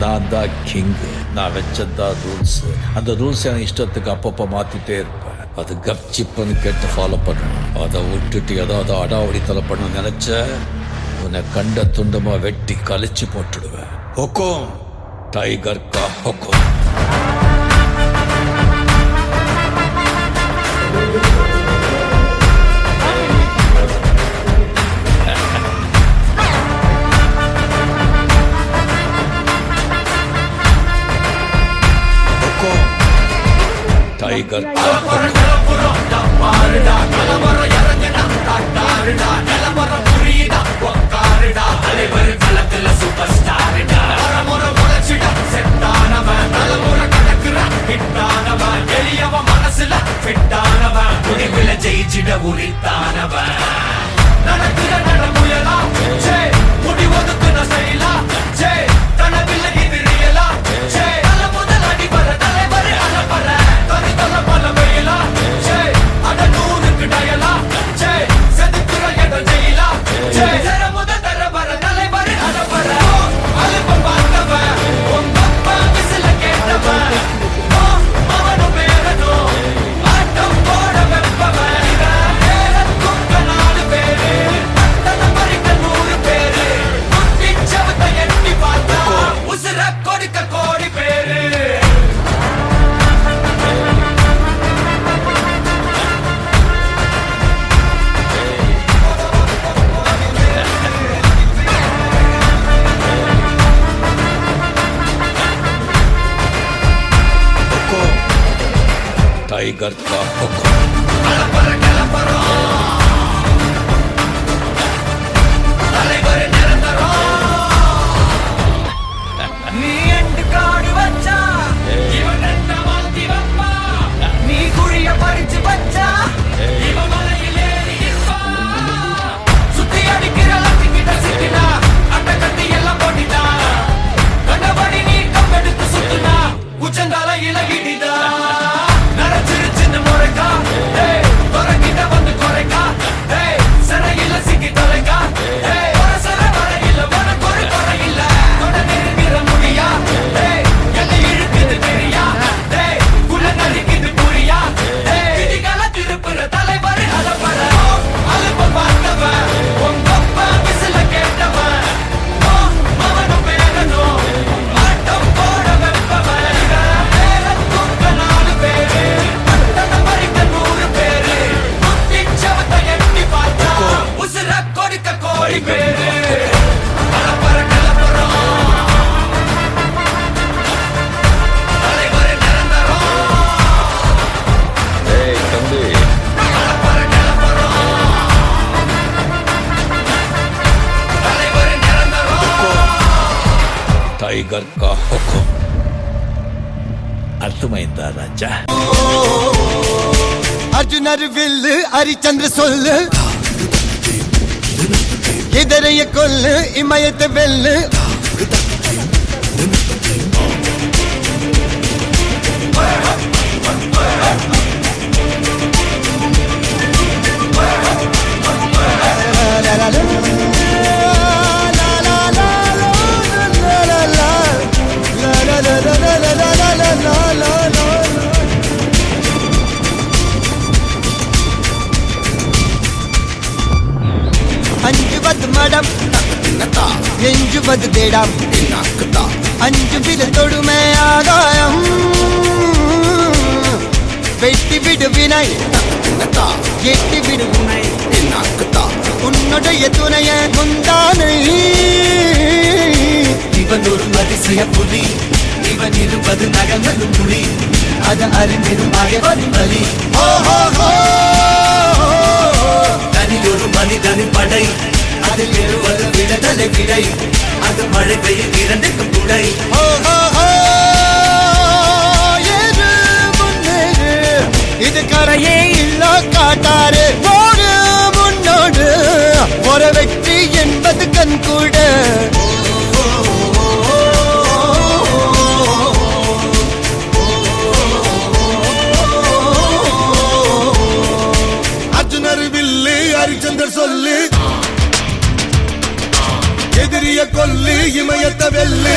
நான் தான் கிங்கு. நான் வச்சதான் ரூல்ஸ். அந்த ரூல்ஸ் என் இஷ்டத்துக்கு அப்பப்போ மாத்திட்டே இருப்பேன். அது கப்சிப்புன்னு கேட்டு ஃபாலோ பண்ணணும். அதை விட்டுட்டு ஏதாவது அடாவடித்தலை பண்ண நினைச்ச உன்னை கண்ட துண்டமா வெட்டி கழிச்சு போட்டுடுவேன். ஹொக்கோம், டைகர் கா ஹொக்கோம். டைகர் ஜெயிச்சிட உரித்தானவன் நடக்கிற நடமுயலா முடி ஒதுக்குன செயலா தனவில்ல இது ரியலா தல முதல் அடிபர தலைவர் அலப்பற தனி தல பல வெயிலா அட நூறுக்கு டயலா செதுக்குற எட ஜெயிலா முதல் தரவர தலைவர் அலப்பற அலுப்ப பார்த்தவன் உங்க அப்பா விசில கேட்டவன் அவனும் பேரனும் ஆட்டம் போட வெப்பவன் டைகர் கா ஹொக்கோம். நீ எண்டு காடு வச்சா இவன் என்ன மாத்தி வப்பா நீ குழிய பறிச்சு வச்சா இவன் மலையில் ஏறி இருப்பா சுத்தி அடிக்கிற லட்சிக்கிட்ட சிக்கினா அட்ட கட்டி எல்லாம் போட்டினா கண்டபடி நீ கம்பெடுத்து சுத்துனா உச்சந்தால இலகிடிதா நடச்சிரு சின்ன முறைக்கா தொடங்கிட்ட வந்து குறைக்கா சிறையில சிக்கி தொலைக்கா சர வரையில உனக்கு ஒரு குறையில்ல தொட நெருங்கிற முடியா என்னை இழுக்குது தெரியா குல நரிக்குது புரியா விதிகள திருப்புற தலைவர் அலப்பற அலுப்ப பார்த்தவன் உங்க அப்பா விசில கேட்டவன் அவனும் பேரனும் ஆட்டம் போட வெப்பவன் பேர தூக்க 4 பேரு தன்னை பறிக்க 100 பேரு முத்தி சவத்தை எட்டி பார்த்தா உசுர கொடுக்க கோடி பேரு அலப்பற கலப்பறம் தலைவர் நிரந்தரம் தம்பி, அலப்பற கலப்பறம் தலைவர் நிரந்தரம் டைகர் கா ஹொக்கோம். அர்த்தமைந்தா ராஜா? அர்ஜுனர் வில்லு ஹரிச்சந்திர சொல்லு எதிரைய கொல்லு இமயத்தை வெல்லு அஞ்சுவது மடம் எஞ்சுவது தேடம் அஞ்சு வித தொடுமை ஆகாயம் வெட்டி விடு வினை எட்டி விடு உனை உன்னுடைய துணைய குந்தானை இவன் ஒரு அதிசய புலி இவன் 20 நகங்களும் புலி அது அறிந்திடும் மகவன் வலி தனி ஒரு மனிதனின் படை அதில் 70 விடுதலை விடை அது மழை பெய்யும் 2க்கும் துணை இது கரையே இல்ல காட்டாரு போடு முன்னோடு ஒரு வெற்றி என்பது கண் கூட சொல்லு எதிரிய கொல்லு இமயத்த வெல்லு